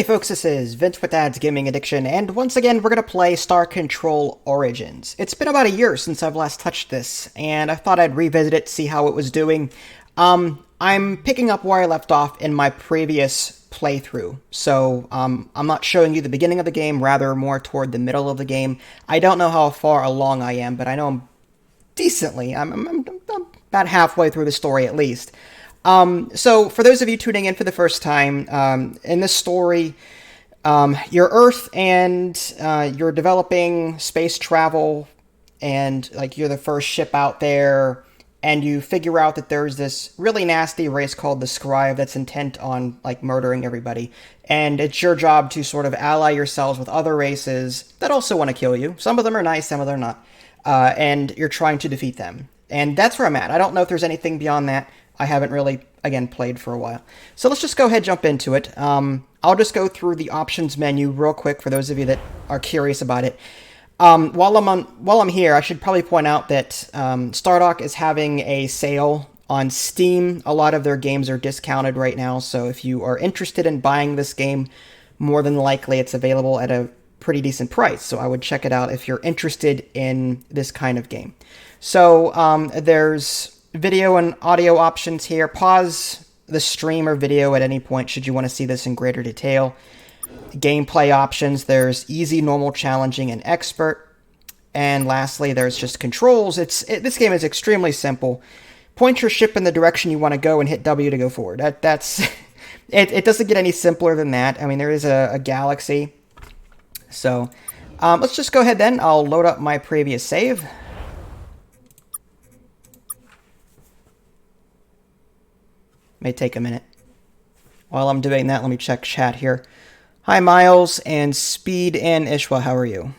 Hey folks, this is Vince with Dad's Gaming Addiction, and once again we're going to play Star Control Origins. It's been about a year since I've last touched this, and I thought I'd revisit it, see how it was doing. I'm picking up where I left off in my previous playthrough, so I'm not showing you the beginning of the game, rather more toward the middle of the game. I don't know how far along I am, but I know I'm decently. I'm about halfway through the story at least. So for those of you tuning in for the first time, in this story, you're Earth and you're developing space travel, and like you're the first ship out there, and you figure out that there's this really nasty race called the Scribe that's intent on like murdering everybody, and it's your job to sort of ally yourselves with other races that also want to kill you. Some of them are nice, some of them are not, and you're trying to defeat them. And that's where I'm at. I don't know if there's anything beyond that. I haven't really, again, played for a while. So let's just go ahead and jump into it. I'll just go through the options menu real quick for those of you that are curious about it. While I'm here, I should probably point out that Stardock is having a sale on Steam. A lot of their games are discounted right now, so if you are interested in buying this game, more than likely it's available at a pretty decent price. So I would check it out if you're interested in this kind of game. So there's video and audio options here. Pause the stream or video at any point should you want to see this in greater detail. Gameplay options, there's easy, normal, challenging, and expert. And lastly, there's just controls. This game is extremely simple. Point your ship in the direction you want to go and hit W to go forward. That's it doesn't get any simpler than that. I mean, there is a galaxy. So let's just go ahead then. I'll load up my previous save. May take a minute. While I'm doing that, let me check chat here. Hi, Miles and Speed and Ishwa. How are you?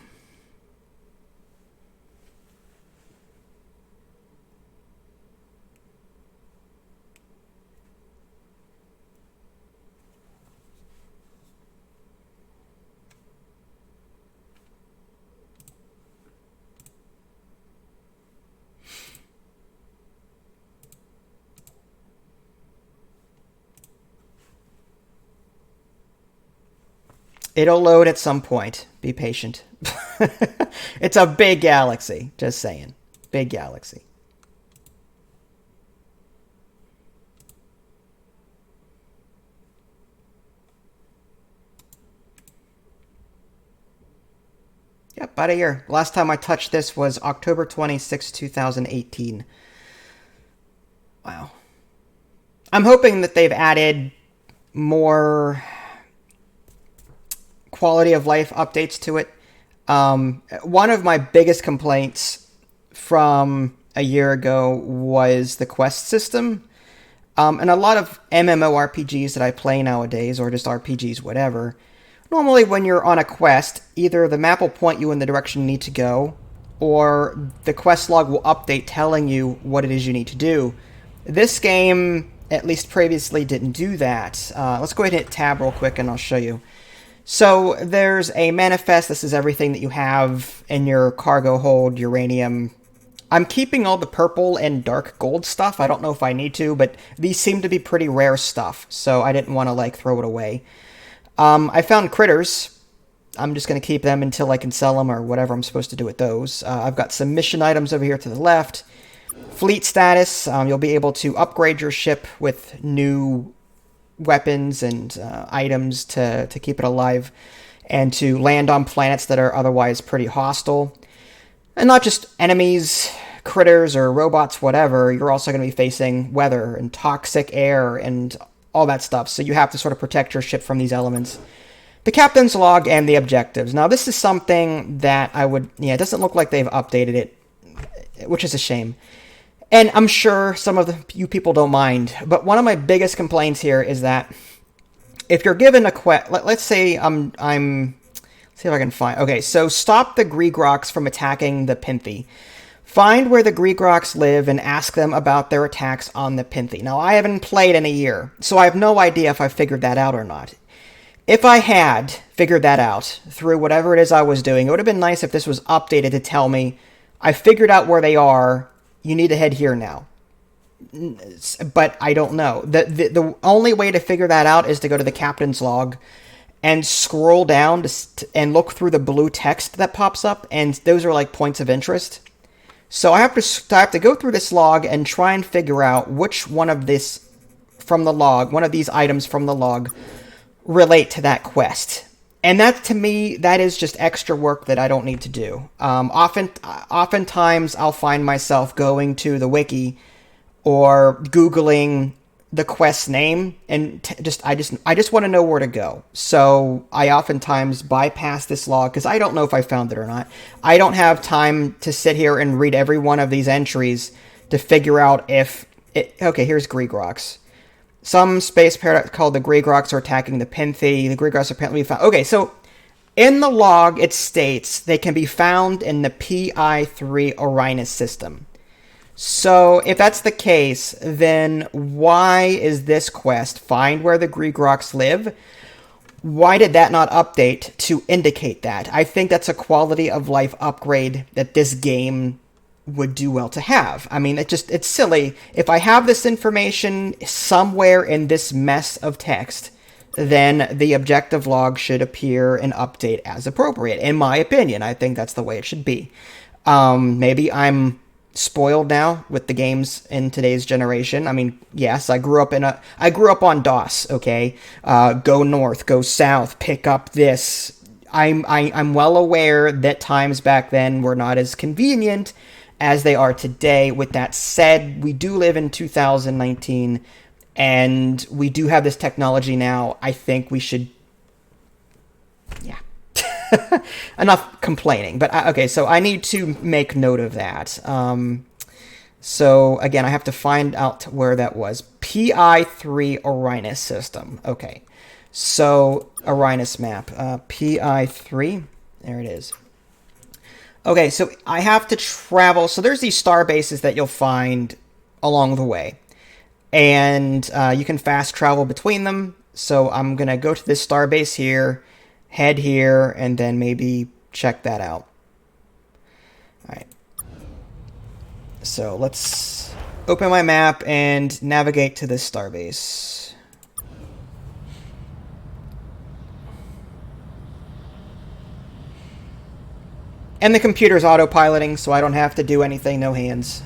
It'll load at some point. Be patient. It's a big galaxy. Just saying. Big galaxy. Yep, about a year. Last time I touched this was October 26, 2018. Wow. I'm hoping that they've added more quality of life updates to it. One of my biggest complaints from a year ago was the quest system. And a lot of MMORPGs that I play nowadays, or just RPGs, whatever, normally when you're on a quest, either the map will point you in the direction you need to go, or the quest log will update telling you what it is you need to do. This game, at least previously, didn't do that. Let's go ahead and hit tab real quick and I'll show you. So there's a manifest. This is everything that you have in your cargo hold, uranium. I'm keeping all the purple and dark gold stuff. I don't know if I need to, but these seem to be pretty rare stuff, so I didn't want to like throw it away. I found critters. I'm just going to keep them until I can sell them or whatever I'm supposed to do with those. I've got some mission items over here to the left. Fleet status. You'll be able to upgrade your ship with new weapons and items to keep it alive, and to land on planets that are otherwise pretty hostile. And not just enemies, critters, or robots, whatever. You're also going to be facing weather and toxic air and all that stuff, so you have to sort of protect your ship from these elements. The captain's log and the objectives. Now, this is something that it doesn't look like they've updated it, which is a shame. And I'm sure some of you people don't mind, but one of my biggest complaints here is that if you're given a quest, let's say let's see if I can find. Okay, so stop the Greegroks from attacking the Pinthy. Find where the Greegroks live and ask them about their attacks on the Pinthy. Now, I haven't played in a year, so I have no idea if I figured that out or not. If I had figured that out through whatever it is I was doing, it would have been nice if this was updated to tell me, I figured out where they are. You need to head here now. But I don't know. The only way to figure that out is to go to the captain's log and scroll down and look through the blue text that pops up, and those are like points of interest. So I have to go through this log and try and figure out which one of this from the log, one of these items from the log, relate to that quest. And that, to me, that is just extra work that I don't need to do. Oftentimes, I'll find myself going to the wiki or Googling the quest name, and I just want to know where to go. So I oftentimes bypass this log because I don't know if I found it or not. I don't have time to sit here and read every one of these entries to figure out if it. Okay, here's Gregrox. Some space paradox called the Gregrox are attacking the Penthi. The Gregrox are apparently found. Okay, so in the log it states they can be found in the PI3 Orionis system. So if that's the case, then why is this quest, find where the Gregrox live, why did that not update to indicate that? I think that's a quality of life upgrade that this game would do well to have. I mean, it's silly. If I have this information somewhere in this mess of text, then the objective log should appear and update as appropriate. In my opinion, I think that's the way it should be. Maybe I'm spoiled now with the games in today's generation. I mean, yes, I grew up on DOS, okay? Go north, go south, pick up this. I'm well aware that times back then were not as convenient as they are today. With that said, we do live in 2019, and we do have this technology now. I think we should, yeah. Enough complaining. But, okay, so I need to make note of that. So, again, I have to find out where that was. PI3 Orionis system. Okay. So, Orionis map. PI3. There it is. Okay, so I have to travel. So there's these star bases that you'll find along the way. And you can fast travel between them. So I'm going to go to this star base here, head here, and then maybe check that out. All right. So let's open my map and navigate to this star base. And the computer's autopiloting, so I don't have to do anything, no hands.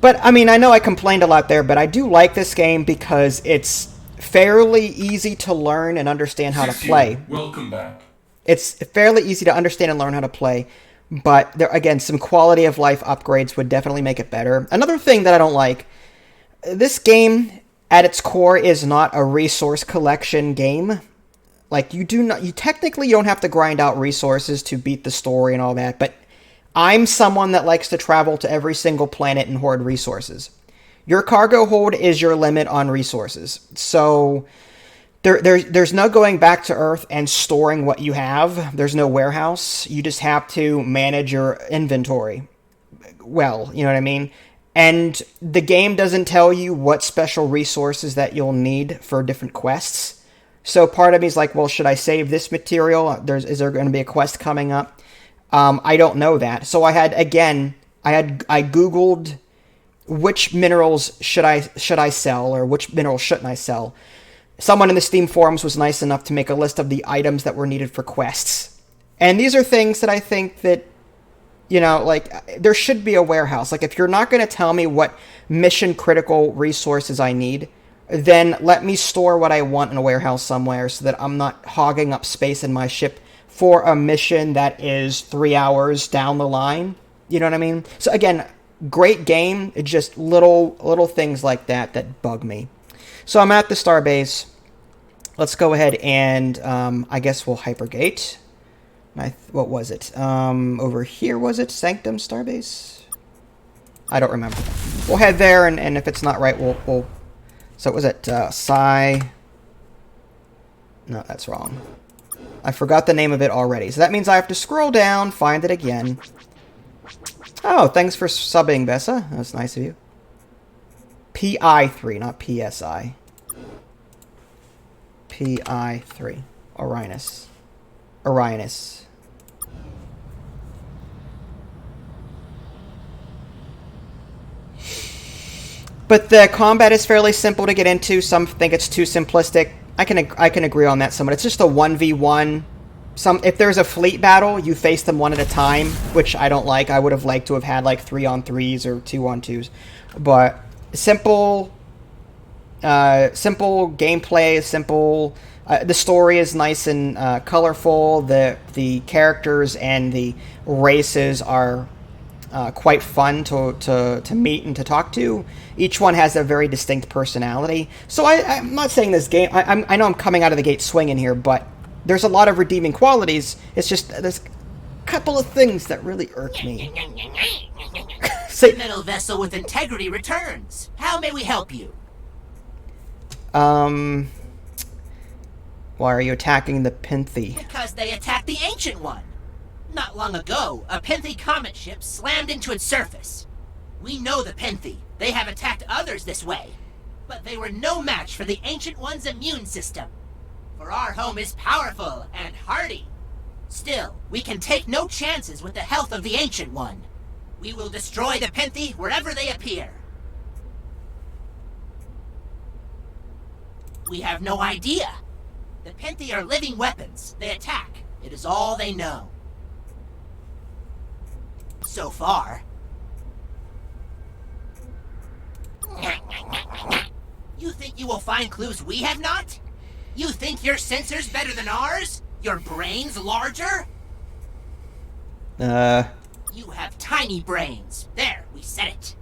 But, I mean, I know I complained a lot there, but I do like this game because it's fairly easy to learn and understand how to play. Welcome back. It's fairly easy to understand and learn how to play, but there, again, some quality of life upgrades would definitely make it better. Another thing that I don't like, this game, at its core, is not a resource collection game. Like, you technically don't have to grind out resources to beat the story and all that, but I'm someone that likes to travel to every single planet and hoard resources. Your cargo hold is your limit on resources. So there's no going back to Earth and storing what you have. There's no warehouse. You just have to manage your inventory. Well, you know what I mean? And the game doesn't tell you what special resources that you'll need for different quests. So part of me is like, well, should I save this material? Is there going to be a quest coming up? I don't know that. So I Googled which minerals should I sell, or which minerals shouldn't I sell. Someone in the Steam forums was nice enough to make a list of the items that were needed for quests. And these are things that I think that, you know, like, there should be a warehouse. Like, if you're not going to tell me what mission critical resources I need, then let me store what I want in a warehouse somewhere so that I'm not hogging up space in my ship for a mission that is 3 hours down the line. You know what I mean? So again, great game. It's just little things like that bug me. So I'm at the starbase. Let's go ahead and I guess we'll hypergate. What was it? Over here, was it? Sanctum starbase? I don't remember. We'll head there, and if it's not right, we'll so was it Psi? No, that's wrong. I forgot the name of it already. So that means I have to scroll down, find it again. Oh, thanks for subbing, Bessa. That's nice of you. PI3, not PSI. PI3. Orionis. Orionis. But the combat is fairly simple to get into. Some think it's too simplistic. I can agree on that somewhat. It's just a 1v1. If there's a fleet battle, you face them one at a time, which I don't like. I would have liked to have had like 3-on-3s or 2-on-2s, but simple gameplay, simple. The story is nice and colorful. The characters and the races are quite fun to meet and to talk to. Each one has a very distinct personality. So I'm not saying this game... I know I'm coming out of the gate swinging here, but there's a lot of redeeming qualities. It's just there's a couple of things that really irk me. Metal vessel with integrity returns. How may we help you? Why are you attacking the Pinthy? Because they attacked the Ancient One. Not long ago, a Pinthy comet ship slammed into its surface. We know the Pinthy. They have attacked others this way. But they were no match for the Ancient One's immune system. For our home is powerful and hardy. Still, we can take no chances with the health of the Ancient One. We will destroy the Pinthy wherever they appear. We have no idea. The Pinthy are living weapons. They attack. It is all they know. So far. You think you will find clues we have not? You think your sensors better than ours? Your brains larger? You have tiny brains. There, we said it.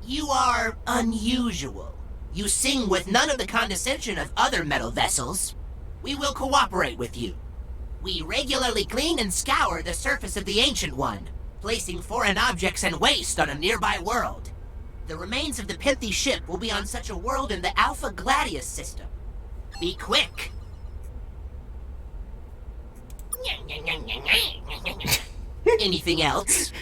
You are unusual. You sing with none of the condescension of other metal vessels. We will cooperate with you. We regularly clean and scour the surface of the Ancient One, placing foreign objects and waste on a nearby world. The remains of the Pinthy ship will be on such a world in the Alpha Gladius system. Be quick. Anything else?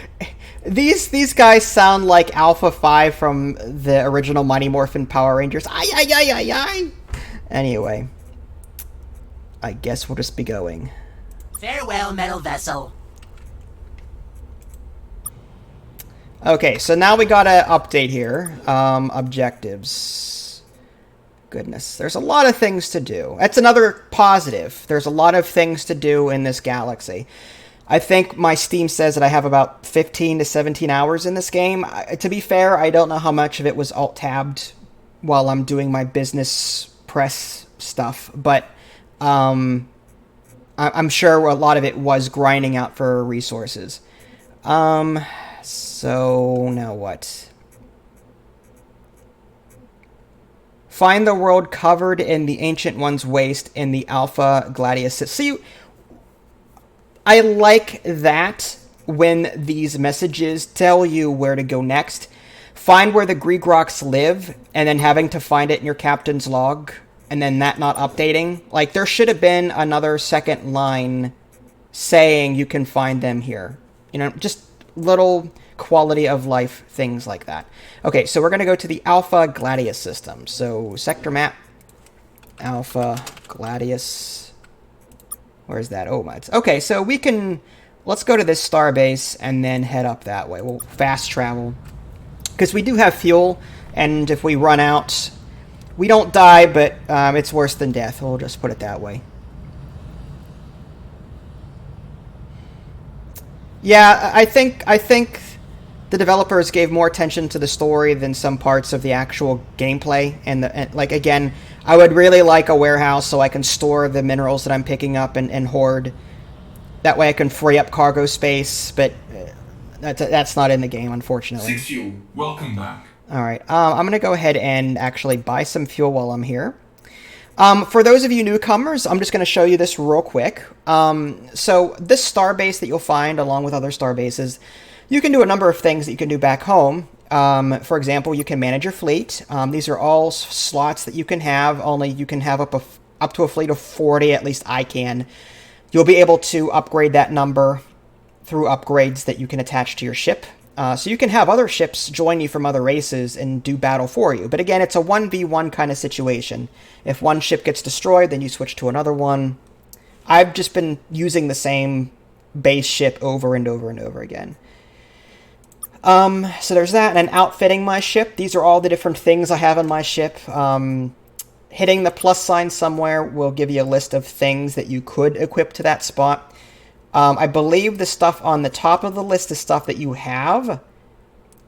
These guys sound like Alpha 5 from the original Mighty Morphin Power Rangers. Ay. Anyway, I guess we'll just be going. Farewell, metal vessel. Okay, so now we got an update here. Objectives. Goodness, there's a lot of things to do. That's another positive. There's a lot of things to do in this galaxy. I think my Steam says that I have about 15 to 17 hours in this game. To be fair, I don't know how much of it was alt-tabbed while I'm doing my business press stuff, but I'm sure a lot of it was grinding out for resources. So now what? Find the world covered in the Ancient One's waste in the Alpha Gladius. See, I like that when these messages tell you where to go next. Find where the Gregroks live, and then having to find it in your captain's log, and then that not updating. Like, there should have been another second line saying you can find them here. You know, just little quality of life things like that. Okay, so we're going to go to the Alpha Gladius system. So, sector map, Alpha Gladius. Where's that? Oh, my. Okay, so we can... Let's go to this starbase and then head up that way. We'll fast travel. Because we do have fuel, and if we run out... We don't die, but it's worse than death. We'll just put it that way. Yeah, I think the developers gave more attention to the story than some parts of the actual gameplay. And like, again, I would really like a warehouse so I can store the minerals that I'm picking up and hoard. That way I can free up cargo space, but that's not in the game, unfortunately. 6 Fuel, welcome back. Alright, I'm going to go ahead and actually buy some fuel while I'm here. For those of you newcomers, I'm just going to show you this real quick. So this starbase that you'll find, along with other starbases, you can do a number of things that you can do back home. For example, you can manage your fleet. These are all slots that you can have, only you can have up to a fleet of 40, at least I can. You'll be able to upgrade that number through upgrades that you can attach to your ship. So you can have other ships join you from other races and do battle for you. But again, it's a 1v1 kind of situation. If one ship gets destroyed, then you switch to another one. I've just been using the same base ship over and over and over again. So there's that, and outfitting my ship. These are all the different things I have on my ship. Hitting the plus sign somewhere will give you a list of things that you could equip to that spot. I believe the stuff on the top of the list is stuff that you have,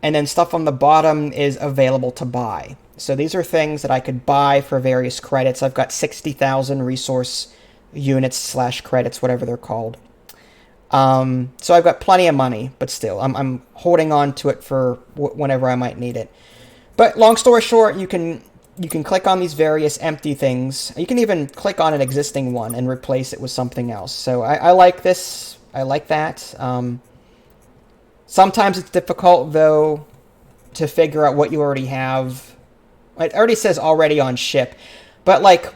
and then stuff on the bottom is available to buy. So these are things that I could buy for various credits. I've got 60,000 resource units / credits, whatever they're called. So I've got plenty of money, but still, I'm holding on to it for whenever I might need it. But long story short, you can click on these various empty things. You can even click on an existing one and replace it with something else. So I like this. I like that. Sometimes it's difficult, though, to figure out what you already have. It already says already on ship. But, like,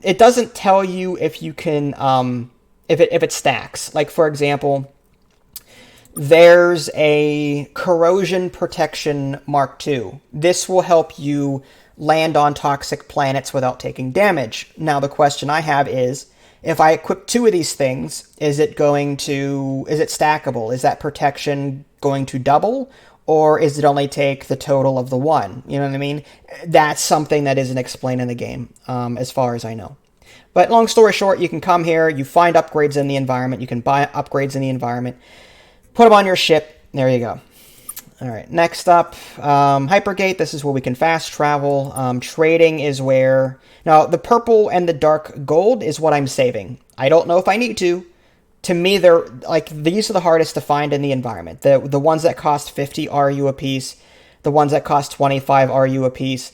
it doesn't tell you if you can, if it stacks. Like, for example, there's a corrosion protection Mark II. This will help you land on toxic planets without taking damage. Now, the question I have is, if I equip 2 of these things, is it stackable? Is that protection going to double? Or is it only take the total of the 1? You know what I mean? That's something that isn't explained in the game, as far as I know. But long story short, you can come here, you find upgrades in the environment, you can buy upgrades in the environment, put them on your ship, there you go. Alright, next up, Hypergate. This is where we can fast travel. Trading is where... Now, the purple and the dark gold is what I'm saving. I don't know if I need to. To me, they're like these are the hardest to find in the environment. The ones that cost 50 RU a piece, the ones that cost 25 RU a piece.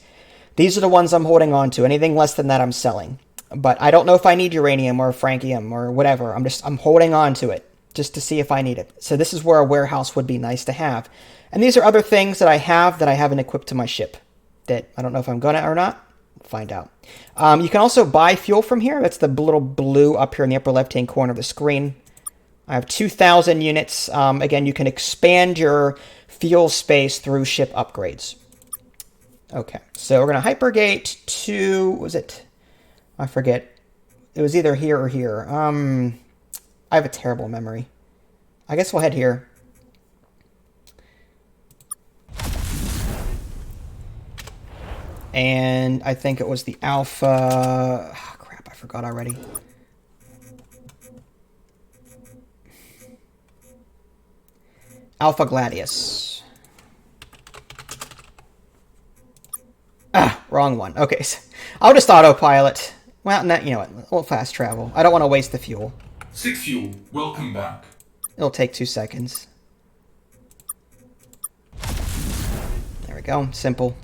These are the ones I'm holding on to. Anything less than that, I'm selling. But I don't know if I need uranium or frankium or whatever. I'm holding on to it just to see if I need it. So this is where a warehouse would be nice to have. And these are other things that I haven't equipped to my ship that I don't know if I'm gonna or not. We'll find out. You can also buy fuel from here. That's the little blue up here in the upper left-hand corner of the screen. I have 2,000 units. Again, you can expand your fuel space through ship upgrades. Okay, so we're gonna hypergate to, what was it? I forget. It was either here or here. I have a terrible memory. I guess we'll head here. And I think it was the Alpha... Oh, crap, I forgot already. Alpha Gladius. Ah, wrong one. Okay, so I'll just autopilot. Well, you know what? We'll fast travel. I don't want to waste the fuel. 6 Fuel, welcome back. It'll take 2 seconds. There we go. Simple.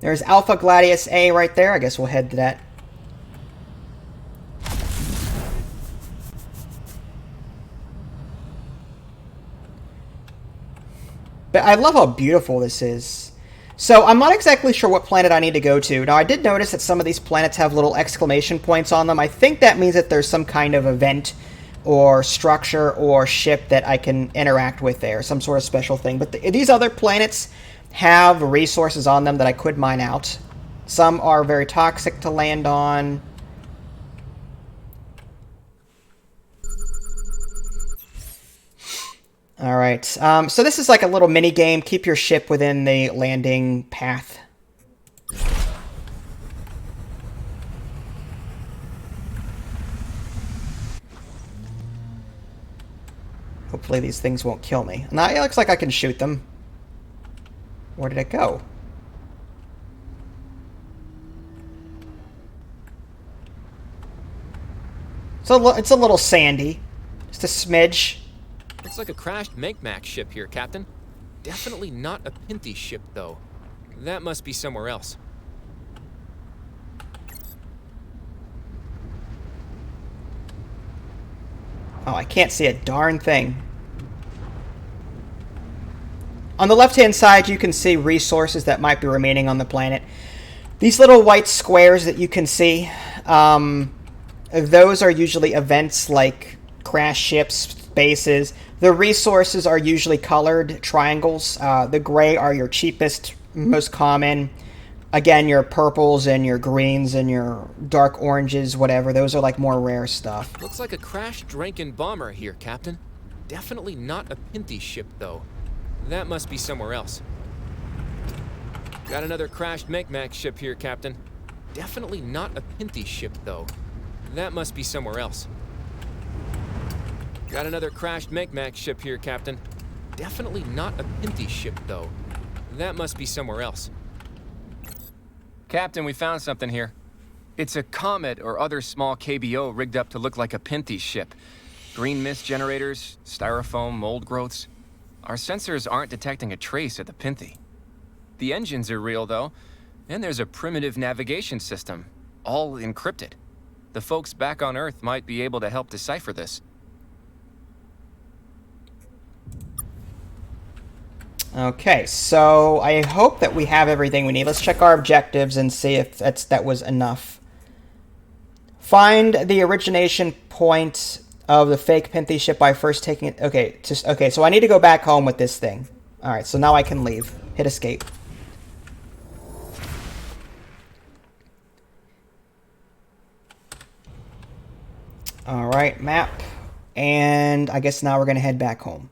There's Alpha Gladius A right there. I guess we'll head to that. But I love how beautiful this is. So I'm not exactly sure what planet I need to go to. Now, I did notice that some of these planets have little exclamation points on them. I think that means that there's some kind of event or structure or ship that I can interact with there. Some sort of special thing. But these other planets have resources on them that I could mine out. Some are very toxic to land on. Alright, so this is like a little mini game. Keep your ship within the landing path. Hopefully these things won't kill me. Now, it looks like I can shoot them. Where did it go? So it's a little sandy. Just a smidge. Looks like a crashed Mekmak ship here, Captain. Definitely not a Pinty ship, though. That must be somewhere else. Oh, I can't see a darn thing. On the left-hand side, you can see resources that might be remaining on the planet. These little white squares that you can see, those are usually events like crash ships, bases. The resources are usually colored triangles. The gray are your cheapest, most common. Again, your purples and your greens and your dark oranges, whatever. Those are like more rare stuff. Looks like a crashed Dranken bomber here, Captain. Definitely not a Pinty ship, though. That must be somewhere else. Got another crashed Micmac ship here, Captain. Definitely not a Pinthy ship, though. That must be somewhere else. Got another crashed Micmac ship here, Captain. Definitely not a Pinthy ship, though. That must be somewhere else. Captain, we found something here. It's a comet or other small KBO rigged up to look like a Pinthy ship. Green mist generators, styrofoam, mold growths. Our sensors aren't detecting a trace of the Pinthy. The engines are real, though, and there's a primitive navigation system, all encrypted. The folks back on Earth might be able to help decipher this. Okay, so I hope that we have everything we need. Let's check our objectives and see if that was enough. Find the origination point of the fake Pinthy ship by first taking it. Okay, so I need to go back home with this thing. All right, so now I can leave. Hit escape. All right, map. And I guess now we're going to head back home.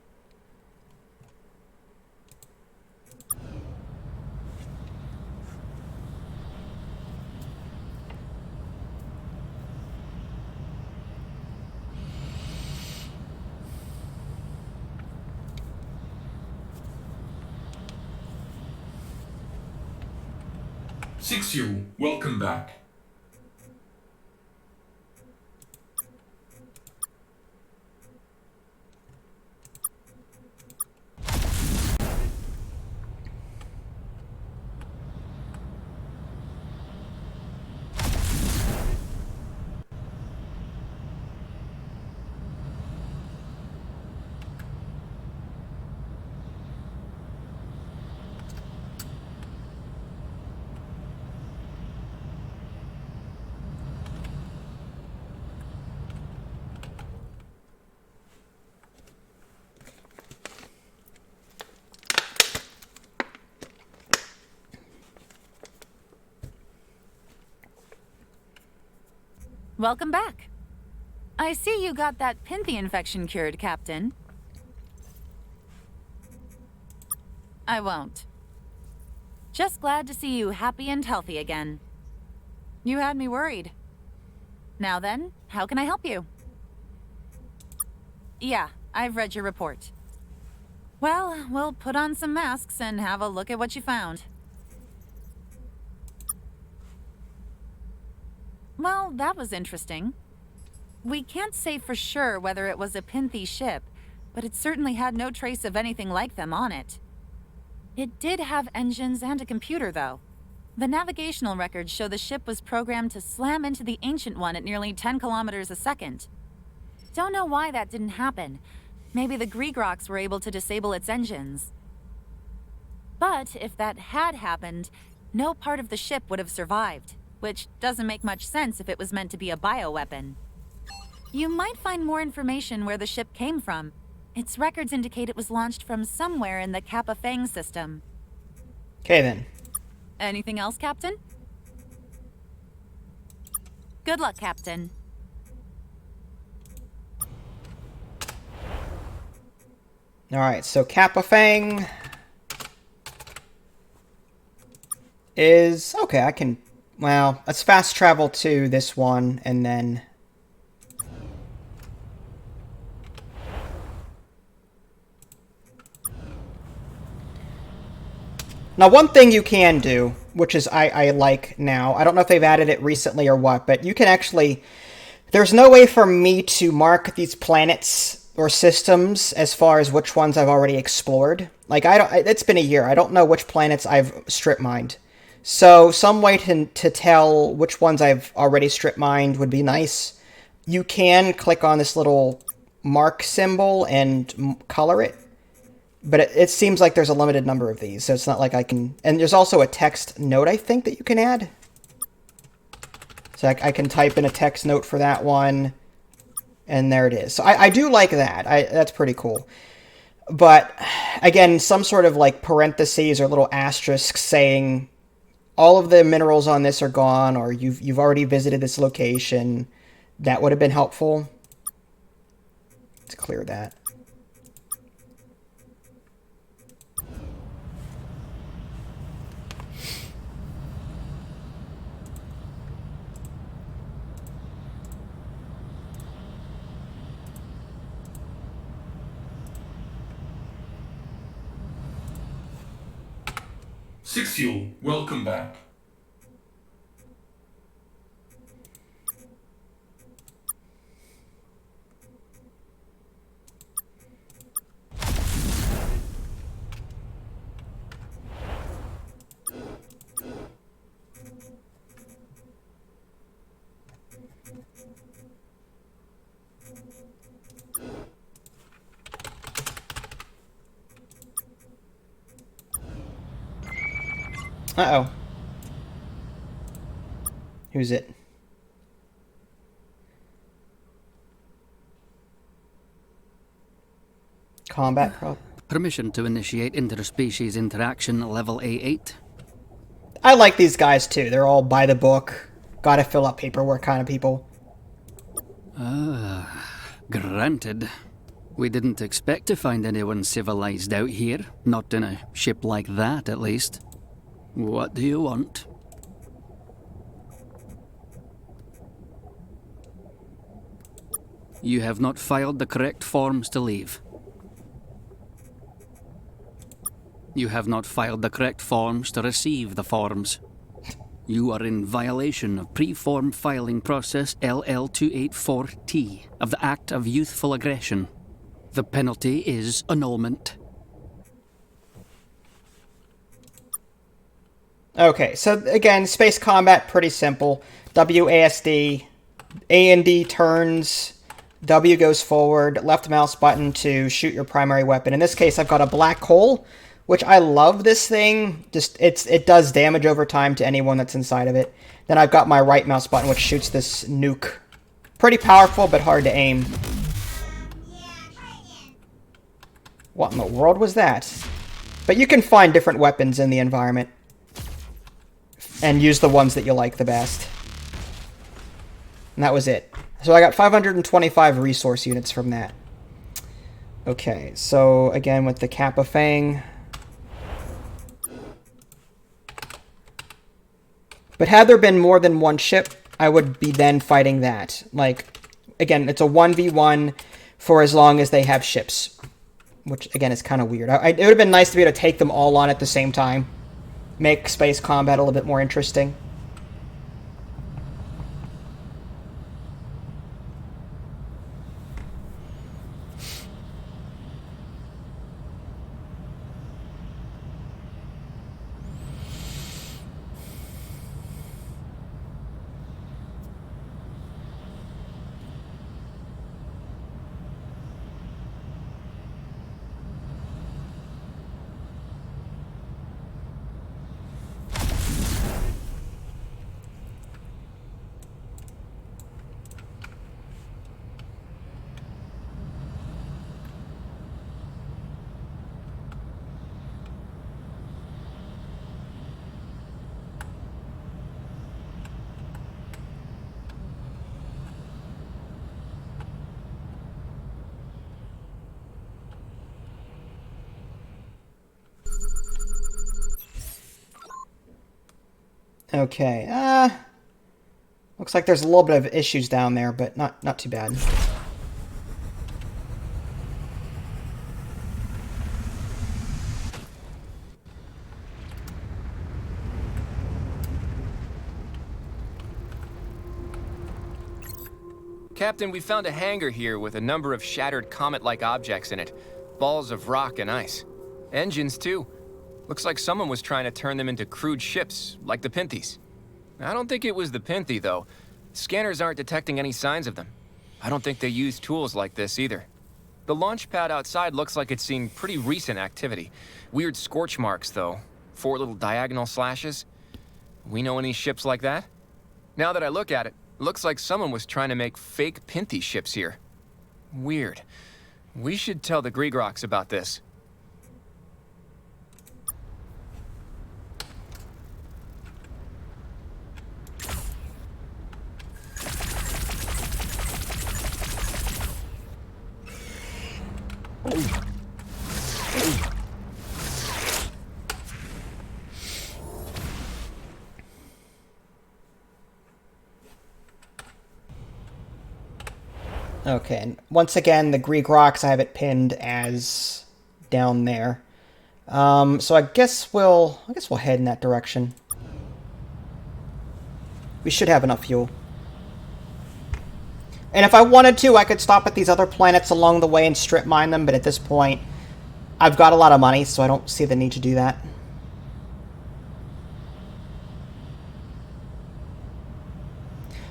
Six you, welcome back. Welcome back. I see you got that Pinthy infection cured, Captain. I won't. Just glad to see you happy and healthy again. You had me worried. Now then, how can I help you? Yeah, I've read your report. Well, we'll put on some masks and have a look at what you found. Well, that was interesting. We can't say for sure whether it was a Pinthy ship, but it certainly had no trace of anything like them on it. It did have engines and a computer, though. The navigational records show the ship was programmed to slam into the ancient one at nearly 10 kilometers a second. Don't know why that didn't happen. Maybe the Gregroks were able to disable its engines. But if that had happened, no part of the ship would have survived, which doesn't make much sense if it was meant to be a bioweapon. You might find more information where the ship came from. Its records indicate it was launched from somewhere in the Kappa Fang system. Okay, then. Anything else, Captain? Good luck, Captain. Alright, so Kappa Fang is... Okay, I can... Well, let's fast travel to this one, and then... Now, one thing you can do, which is I like now, I don't know if they've added it recently or what, but you can actually... There's no way for me to mark these planets or systems as far as which ones I've already explored. Like, it's been a year. I don't know which planets I've strip mined. So some way to tell which ones I've already strip mined would be nice. You can click on this little mark symbol and color it. But it seems like there's a limited number of these, so it's not like I can... And there's also a text note, I think, that you can add. So I can type in a text note for that one, and there it is. So I do like that. That's pretty cool. But, again, some sort of, like, parentheses or little asterisks saying all of the minerals on this are gone, or you've already visited this location. That would have been helpful. Let's clear that. 6U, welcome back. Uh-oh. Who's it? Combat prop. Permission to initiate interspecies interaction level A8. I like these guys too. They're all by the book, gotta fill out paperwork kind of people. Granted. We didn't expect to find anyone civilized out here. Not in a ship like that, at least. What do you want? You have not filed the correct forms to leave. You have not filed the correct forms to receive the forms. You are in violation of Pre-Form Filing Process LL284T of the Act of Youthful Aggression. The penalty is annulment. Okay, so again, space combat, pretty simple. WASD, A and D turns, W goes forward, left mouse button to shoot your primary weapon. In this case, I've got a black hole, which I love this thing. Just it does damage over time to anyone that's inside of it. Then I've got my right mouse button, which shoots this nuke. Pretty powerful, but hard to aim. What in the world was that? But you can find different weapons in the environment. And use the ones that you like the best. And that was it. So I got 525 resource units from that. Okay, so again with the Kappa Fang. But had there been more than one ship, I would be then fighting that. Like, again, it's a 1v1 for as long as they have ships. Which, again, is kind of weird. It would have been nice to be able to take them all on at the same time. Make space combat a little bit more interesting. Okay, looks like there's a little bit of issues down there, but not too bad. Captain, we found a hangar here with a number of shattered comet-like objects in it. Balls of rock and ice. Engines, too. Looks like someone was trying to turn them into crude ships, like the Pinthies. I don't think it was the Pinthie, though. Scanners aren't detecting any signs of them. I don't think they use tools like this, either. The launch pad outside looks like it's seen pretty recent activity. Weird scorch marks, though. 4 little diagonal slashes. We know any ships like that? Now that I look at it, looks like someone was trying to make fake Pinthie ships here. Weird. We should tell the Gregroks about this. Okay, and once again, the Greek rocks, I have it pinned as down there. So I guess we'll head in that direction. We should have enough fuel. And if I wanted to, I could stop at these other planets along the way and strip mine them, but at this point, I've got a lot of money, so I don't see the need to do that.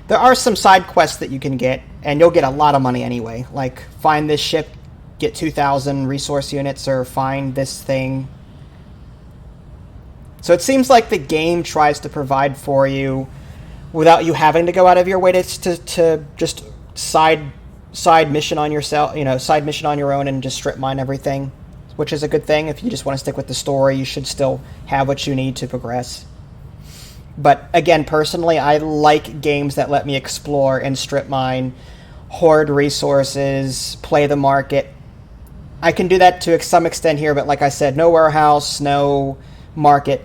There are some side quests that you can get, and you'll get a lot of money anyway. Like, find this ship, get 2,000 resource units, or find this thing. So it seems like the game tries to provide for you without you having to go out of your way to just side mission on yourself, side mission on your own and just strip mine everything, which is a good thing. If you just want to stick with the story, you should still have what you need to progress. But again, personally, I like games that let me explore and strip mine, hoard resources, play the market. I can do that to some extent here, but like I said, no warehouse, no market.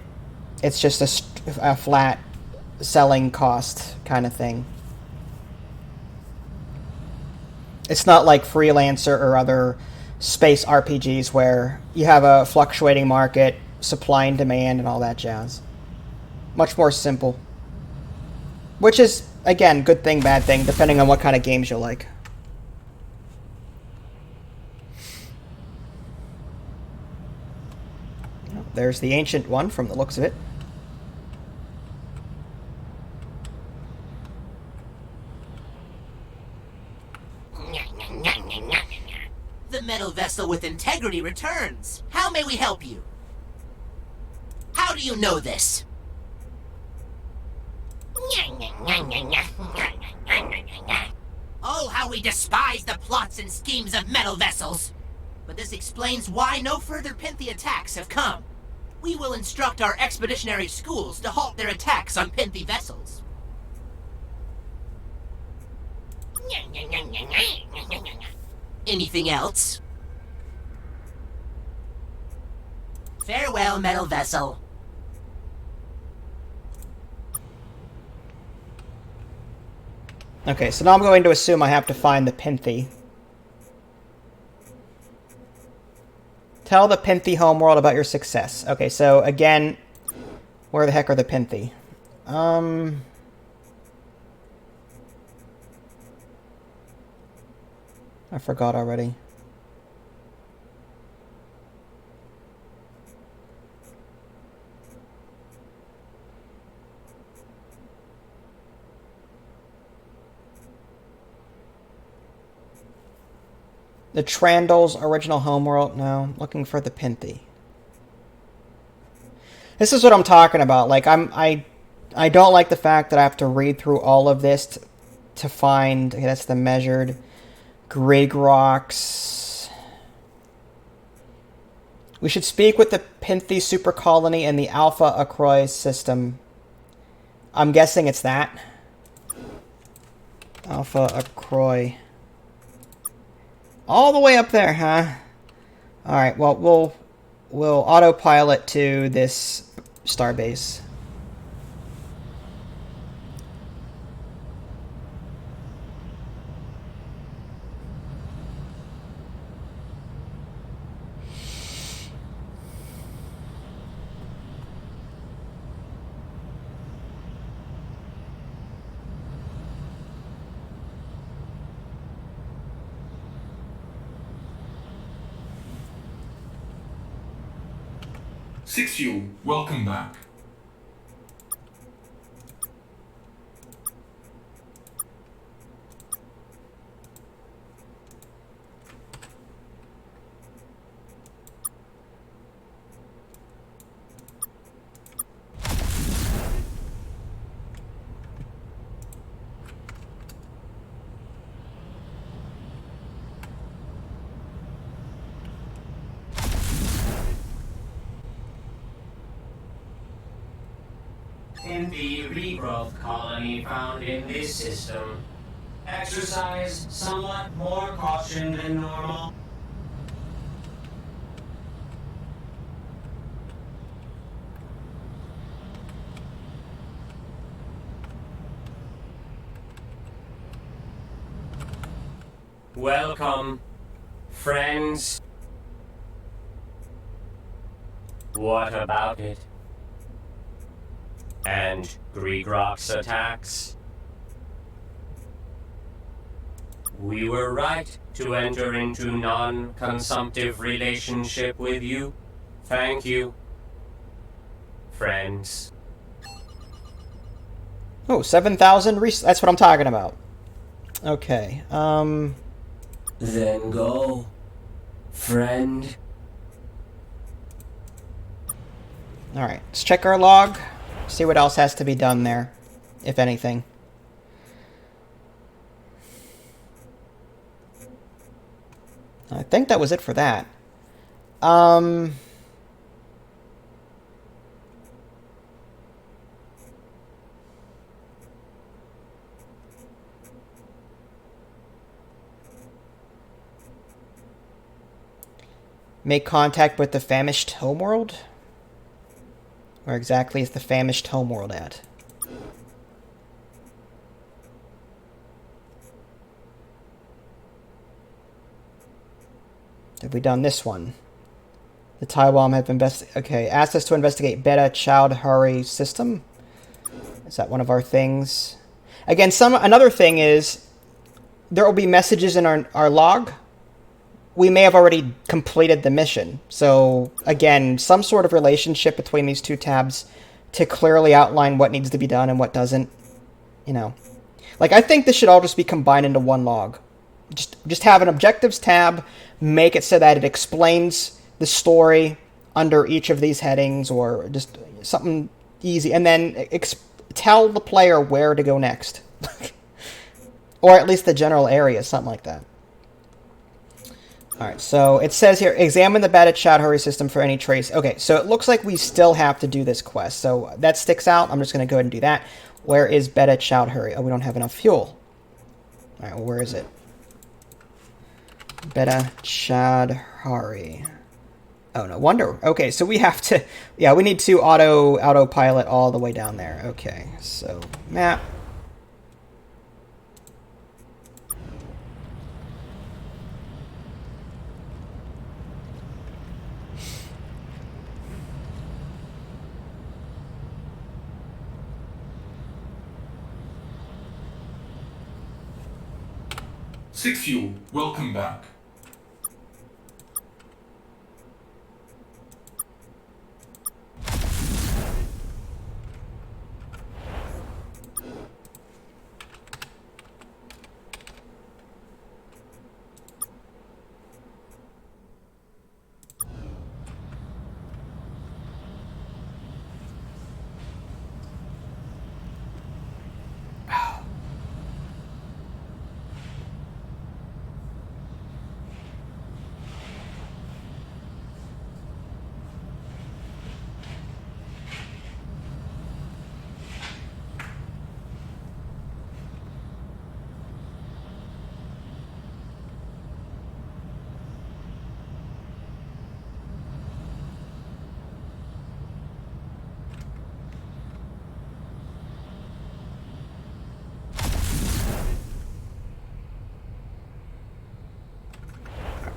It's just a flat selling cost kind of thing. It's not like Freelancer or other space RPGs where you have a fluctuating market, supply and demand, and all that jazz. Much more simple. Which is, again, good thing, bad thing, depending on what kind of games you like. There's the ancient one from the looks of it. The metal vessel with integrity returns. How may we help you? How do you know this? Oh, how we despise the plots and schemes of metal vessels! But this explains why no further Penthy attacks have come. We will instruct our expeditionary schools to halt their attacks on Penthy vessels. Anything else? Farewell, metal vessel. Okay, so now I'm going to assume I have to find the Penthy. Tell the Penthy homeworld about your success. Okay, so again, where the heck are the Penthy? I forgot already. The Trandall's original homeworld? No, looking for the Penthy. This is what I'm talking about. Like, I don't like the fact that I have to read through all of this to find... Okay, that's the measured Grig rocks. We should speak with the Penthy super colony and the Alpha Acroy system. I'm guessing it's that. Alpha Acroy. All the way up there, huh? Alright, well, we'll autopilot to this starbase. Six Fuel, welcome back. In the regrowth colony found in this system, exercise somewhat more caution than normal. Welcome, friends. What about it? And Gregrok's attacks? We were right to enter into non-consumptive relationship with you. Thank you, friends. Oh, 7,000 that's what I'm talking about. Okay, Then go, friend. Alright, let's check our log. See what else has to be done there, if anything. I think that was it for that. Make contact with the famished homeworld? Where exactly is the famished homeworld at? Have we done this one? The Taiwan have asked us to investigate Beta Child Hurry system. Is that one of our things? Again, another thing is there will be messages in our log. We may have already completed the mission. So again, some sort of relationship between these two tabs to clearly outline what needs to be done and what doesn't. You know, like I think this should all just be combined into one log. Just have an objectives tab, make it so that it explains the story under each of these headings, or just something easy, and then tell the player where to go next. Or at least the general area, something like that. Alright, so it says here, examine the Beta Child Hurry system for any trace. Okay, so it looks like we still have to do this quest, so that sticks out. I'm just going to go ahead and do that. Where is Beta Child Hurry? Oh, we don't have enough fuel. Alright, well, where is it? Beta Child Hurry. Oh, no wonder. Okay, so we have to... Yeah, we need to autopilot all the way down there. Okay, so map. Six Fuel, welcome back.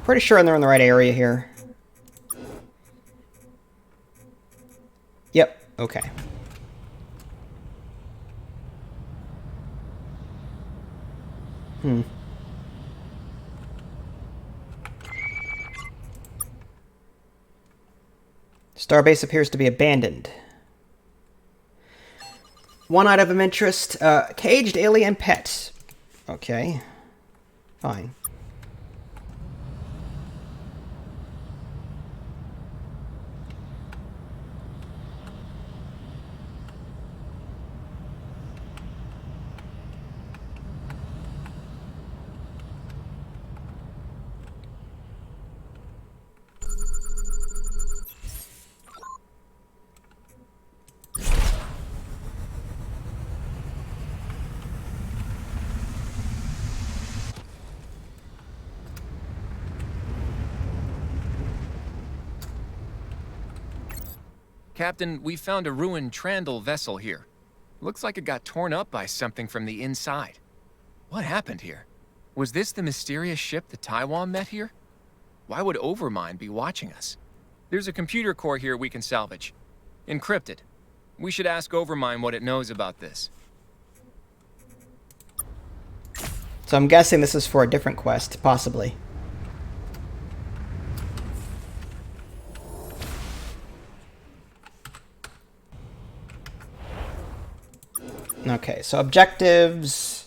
Pretty sure they're in the right area here. Yep, okay. Starbase appears to be abandoned. One item of interest, caged alien pet. Okay, fine. Captain, we found a ruined Trandall vessel here. Looks like it got torn up by something from the inside. What happened here? Was this the mysterious ship the Taiwan met here? Why would Overmind be watching us? There's a computer core here we can salvage. Encrypted. We should ask Overmind what it knows about this. So I'm guessing this is for a different quest, possibly. Okay, so objectives.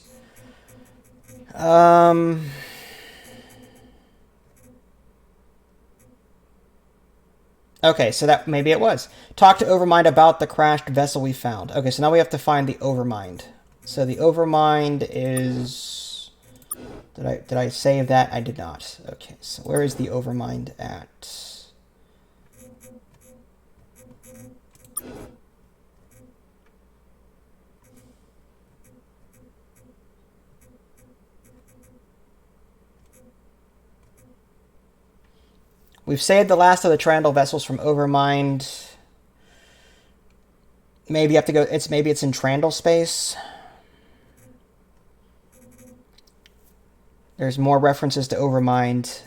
Okay, so that maybe it was. Talk to Overmind about the crashed vessel we found. Okay, so now we have to find the Overmind. So the Overmind is... Did I save that? I did not. Okay, so where is the Overmind at? We've saved the last of the Trandal vessels from Overmind. Maybe you have to go... Maybe it's in Trandal space. There's more references to Overmind.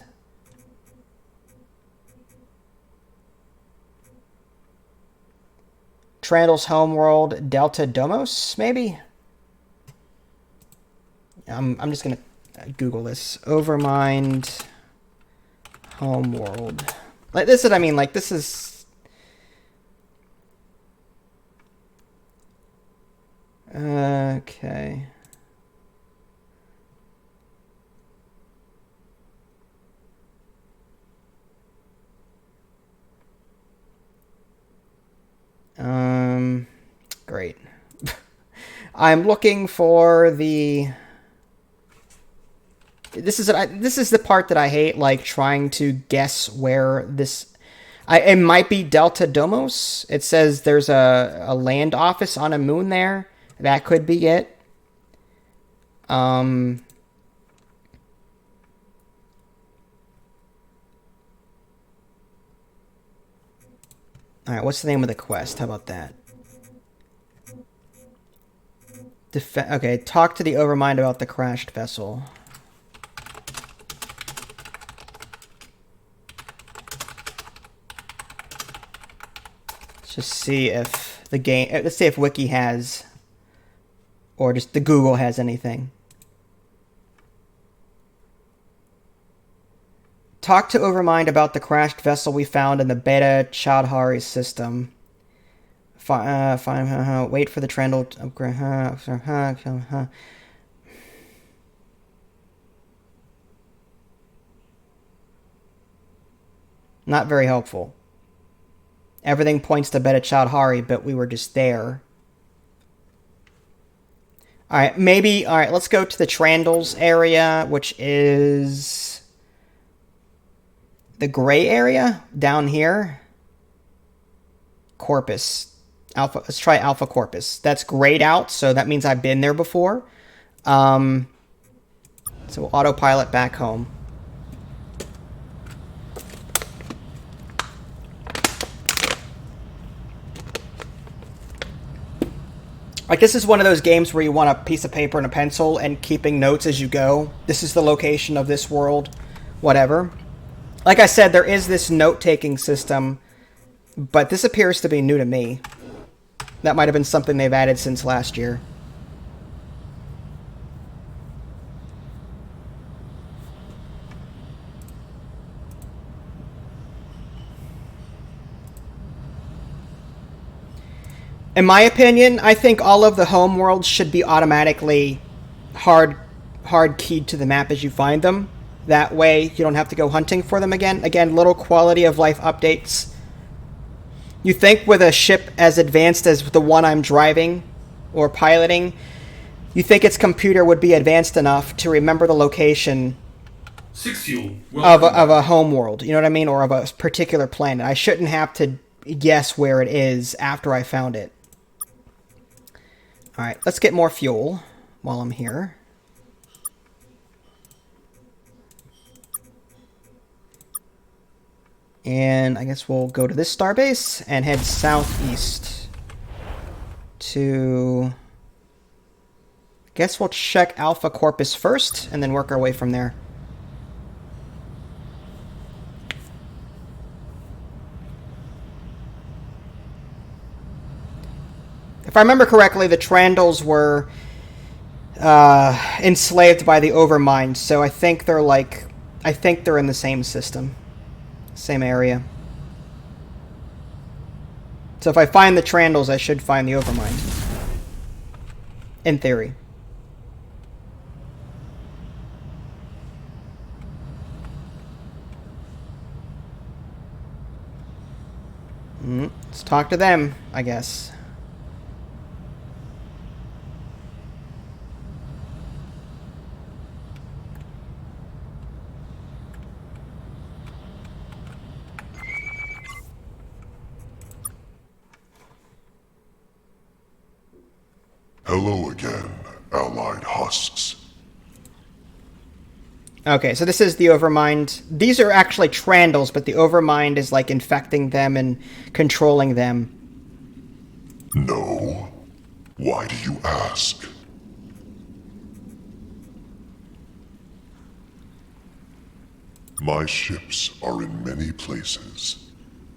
Trandal's homeworld, Delta Domos, maybe? I'm just gonna Google this. Overmind homeworld. Like this is what I mean, like this is okay. Great. I'm looking for the... This is the part that I hate, like trying to guess where this... it might be Delta Domos. It says there's a land office on a moon there. That could be it. Alright, what's the name of the quest? How about that? Okay, talk to the Overmind about the crashed vessel. Let's just see if the game... Let's see if Wiki has... Or just the Google has anything. Talk to Overmind about the crashed vessel we found in the Beta Chadhari system. Wait for the Trandal upgrade. Not very helpful. Everything points to Beta Chadhari, but we were just there. Alright, maybe... Alright, let's go to the Trandals area, which is... the gray area down here. Corpus. Alpha. Let's try Alpha Corpus. That's grayed out, so that means I've been there before. So we'll autopilot back home. Like, this is one of those games where you want a piece of paper and a pencil and keeping notes as you go. This is the location of this world. Whatever. Like I said, there is this note-taking system, but this appears to be new to me. That might have been something they've added since last year. In my opinion, I think all of the home worlds should be automatically hard keyed to the map as you find them. That way, you don't have to go hunting for them again. Again, little quality of life updates. You think with a ship as advanced as the one I'm driving or piloting, you think its computer would be advanced enough to remember the location of a home world, you know what I mean? Or of a particular planet. I shouldn't have to guess where it is after I found it. Alright, let's get more fuel while I'm here. And I guess we'll go to this starbase and head southeast to... I guess we'll check Alpha Corpus first and then work our way from there. If I remember correctly, the Trandals were enslaved by the Overmind, so I think they're in the same system, same area. So if I find the Trandals, I should find the Overmind. In theory. Let's talk to them, I guess. Hello again, Allied husks. Okay, so this is the Overmind. These are actually Trandals, but the Overmind is like infecting them and controlling them. No. Why do you ask? My ships are in many places.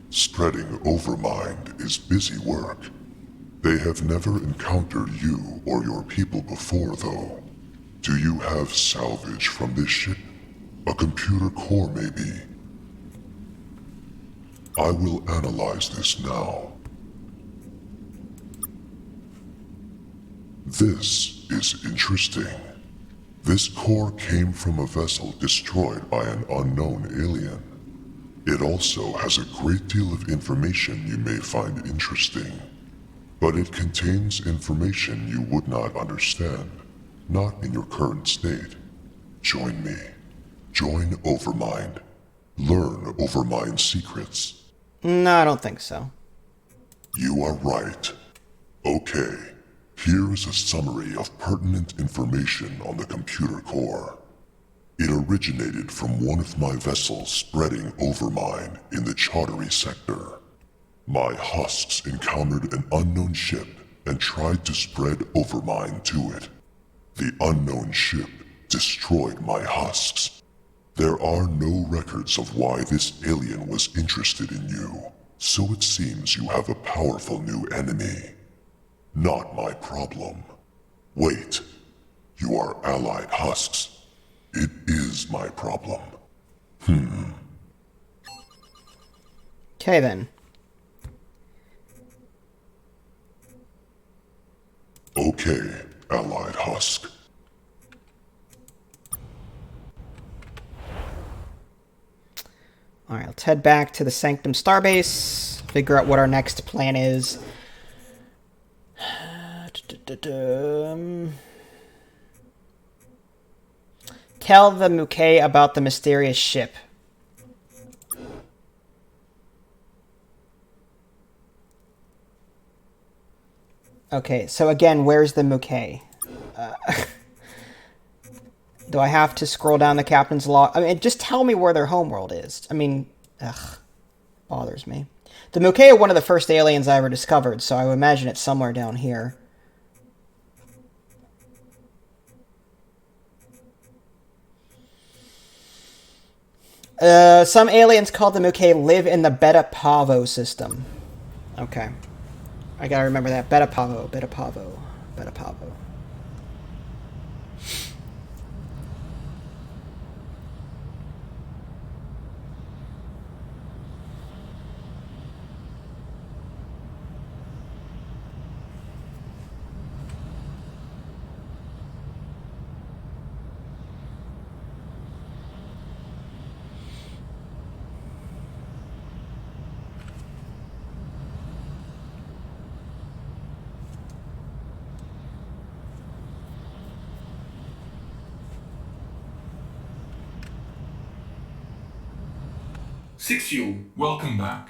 Spreading Overmind is busy work. They have never encountered you or your people before, though. Do you have salvage from this ship? A computer core, maybe? I will analyze this now. This is interesting. This core came from a vessel destroyed by an unknown alien. It also has a great deal of information you may find interesting. But it contains information you would not understand, not in your current state. Join me. Join Overmind. Learn Overmind's secrets. No, I don't think so. You are right. Okay, here's a summary of pertinent information on the computer core. It originated from one of my vessels spreading Overmind in the Chaudhary sector. My husks encountered an unknown ship and tried to spread Overmind to it. The unknown ship destroyed my husks. There are no records of why this alien was interested in you, so it seems you have a powerful new enemy. Not my problem. Wait, you are allied husks. It is my problem. Okay then. Okay, allied husk. Alright, let's head back to the Sanctum Starbase, figure out what our next plan is. Tell the Muke about the mysterious ship. Okay, so again, where's the Muke? Do I have to scroll down the captain's log? I mean, just tell me where their homeworld is. I mean, bothers me. The Muke are one of the first aliens I ever discovered, so I would imagine it's somewhere down here. Some aliens called the Muke live in the Beta Pavo system. Okay. I gotta remember that. Beta Pavo, Beta Pavo, Beta Pavo. Six Fuel, welcome back.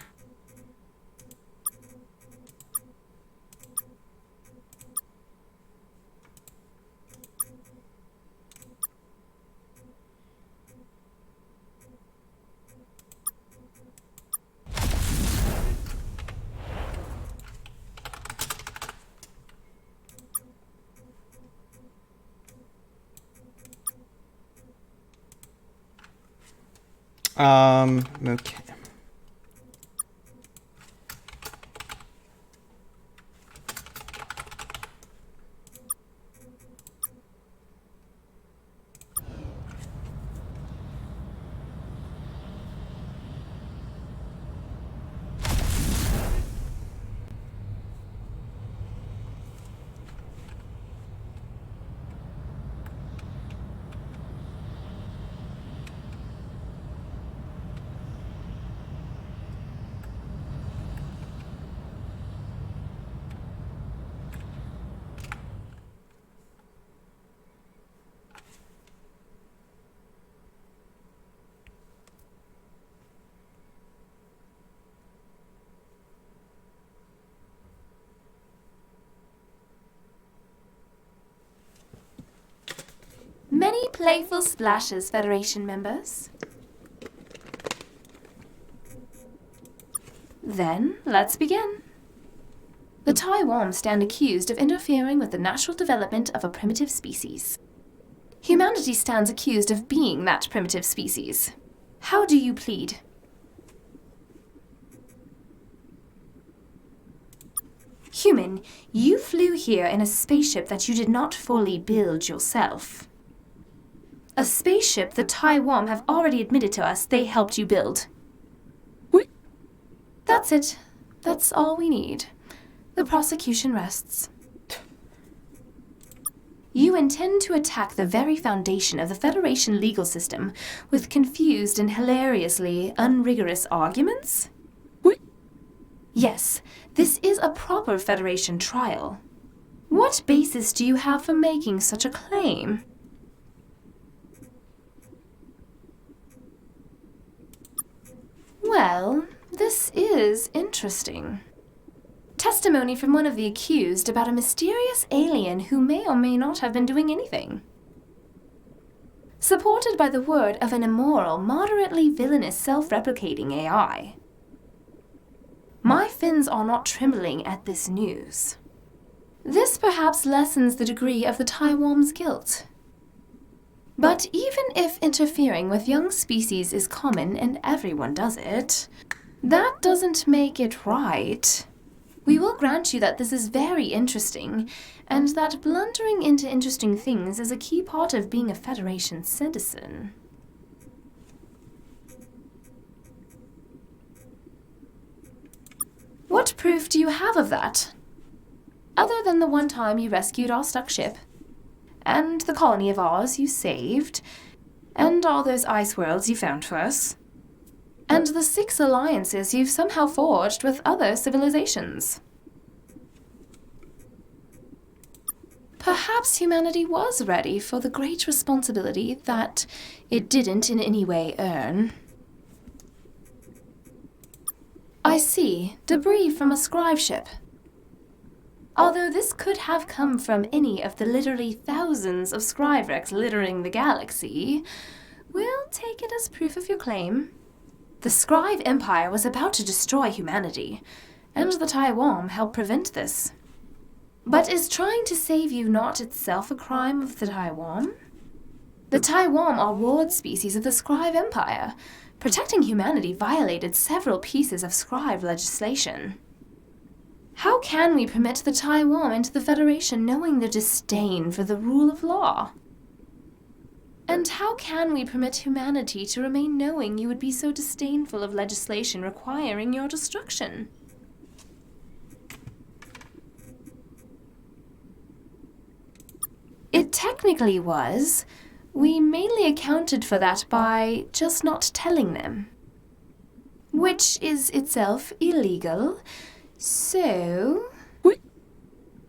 Okay. Many playful splashes, Federation members. Then, let's begin. The Taiwan stand accused of interfering with the natural development of a primitive species. Humanity stands accused of being that primitive species. How do you plead? Human, you flew here in a spaceship that you did not fully build yourself. A spaceship the Taiwan have already admitted to us they helped you build. What? That's it. That's all we need. The prosecution rests. You intend to attack the very foundation of the Federation legal system with confused and hilariously unrigorous arguments? What? Yes, this is a proper Federation trial. What basis do you have for making such a claim? Well, this is interesting. Testimony from one of the accused about a mysterious alien who may or may not have been doing anything. Supported by the word of an immoral, moderately villainous self-replicating AI. My fins are not trembling at this news. This perhaps lessens the degree of the Taiwan's guilt. But even if interfering with young species is common and everyone does it, that doesn't make it right. We will grant you that this is very interesting, and that blundering into interesting things is a key part of being a Federation citizen. What proof do you have of that? Other than the one time you rescued our stuck ship, and the colony of ours you saved, and all those ice worlds you found for us, and the 6 alliances you've somehow forged with other civilizations. Perhaps humanity was ready for the great responsibility that it didn't in any way earn. I see. Debris from a scribe ship. Although this could have come from any of the literally thousands of scribe wrecks littering the galaxy, we'll take it as proof of your claim. The Scribe Empire was about to destroy humanity, and the Taiwan helped prevent this. But is trying to save you not itself a crime of the Taiwan? The Taiwan are ward species of the Scribe Empire. Protecting humanity violated several pieces of scribe legislation. How can we permit the Taiwan into the Federation knowing their disdain for the rule of law? And how can we permit humanity to remain knowing you would be so disdainful of legislation requiring your destruction? It technically was. We mainly accounted for that by just not telling them. Which is itself illegal, so... What?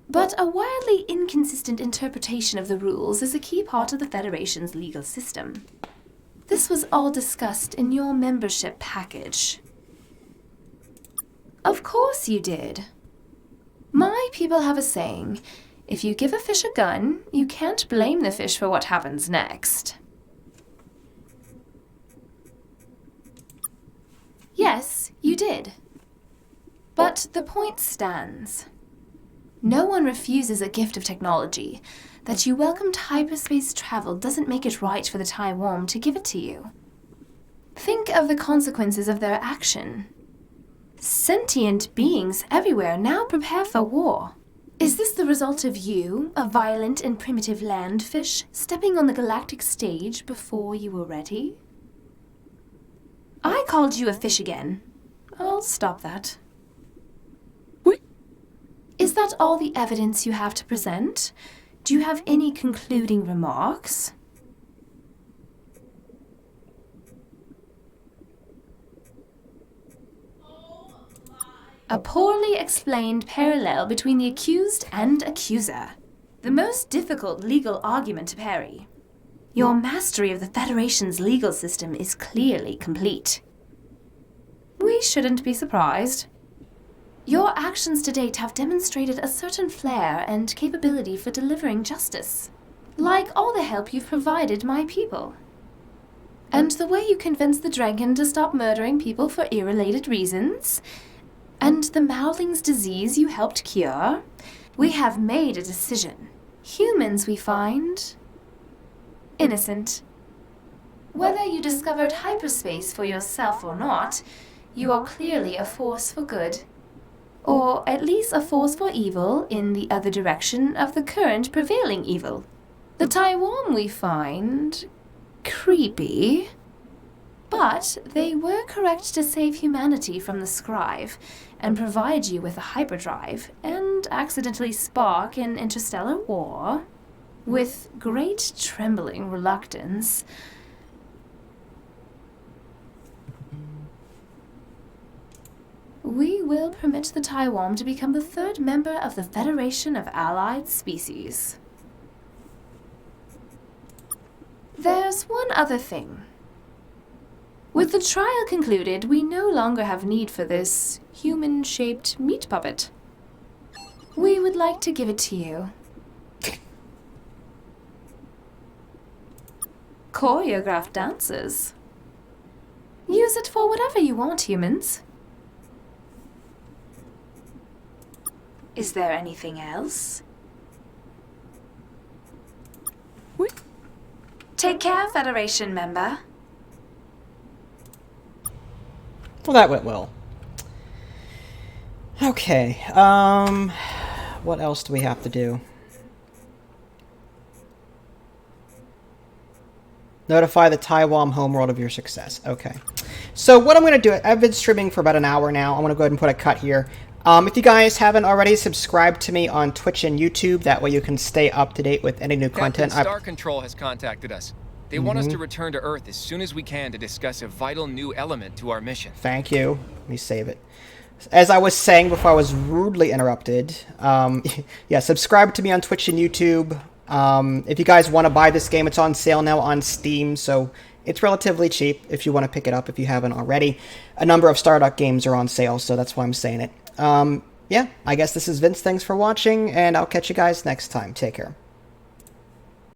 But a wildly inconsistent interpretation of the rules is a key part of the Federation's legal system. This was all discussed in your membership package. Of course you did. My people have a saying, if you give a fish a gun, you can't blame the fish for what happens next. Yes, you did. But the point stands. No one refuses a gift of technology. That you welcomed hyperspace travel doesn't make it right for the Taiwan to give it to you. Think of the consequences of their action. Sentient beings everywhere now prepare for war. Is this the result of you, a violent and primitive landfish, stepping on the galactic stage before you were ready? I called you a fish again. I'll stop that. What? Is that all the evidence you have to present? Do you have any concluding remarks? A poorly explained parallel between the accused and accuser. The most difficult legal argument to parry. Your mastery of the Federation's legal system is clearly complete. We shouldn't be surprised. Your actions to date have demonstrated a certain flair and capability for delivering justice. like all the help you've provided my people. And the way you convinced the dragon to stop murdering people for irrelated reasons, and the Mowling's disease you helped cure, we have made a decision. Humans, we find, innocent. Whether you discovered hyperspace for yourself or not, you are clearly a force for good. Or at least a force for evil in the other direction of the current prevailing evil. The Taiwan, we find, creepy. But they were correct to save humanity from the scribe and provide you with a hyperdrive and accidentally spark an interstellar war. With great trembling reluctance, we will permit the Taiwan to become the third member of the Federation of Allied Species. There's one other thing. With the trial concluded, we no longer have need for this human-shaped meat puppet. We would like to give it to you. Choreographed dances. Use it for whatever you want, humans. Is there anything else? Take care, Federation member. Well, that went well. Okay, what else do we have to do? Notify the Taiwan homeworld of your success. Okay. So what I'm going to do, I've been streaming for about an hour now. I'm going to go ahead and put a cut here. If you guys haven't already, subscribe to me on Twitch and YouTube. That way you can stay up to date with any new content. Star Control has contacted us. They want us to return to Earth as soon as we can to discuss a vital new element to our mission. Thank you. Let me save it. As I was saying before I was rudely interrupted, yeah, subscribe to me on Twitch and YouTube. If you guys want to buy this game, it's on sale now on Steam, so it's relatively cheap if you want to pick it up if you haven't already. A number of Stardock games are on sale, so that's why I'm saying it. Yeah, I guess this is Vince. Thanks for watching, and I'll catch you guys next time. Take care.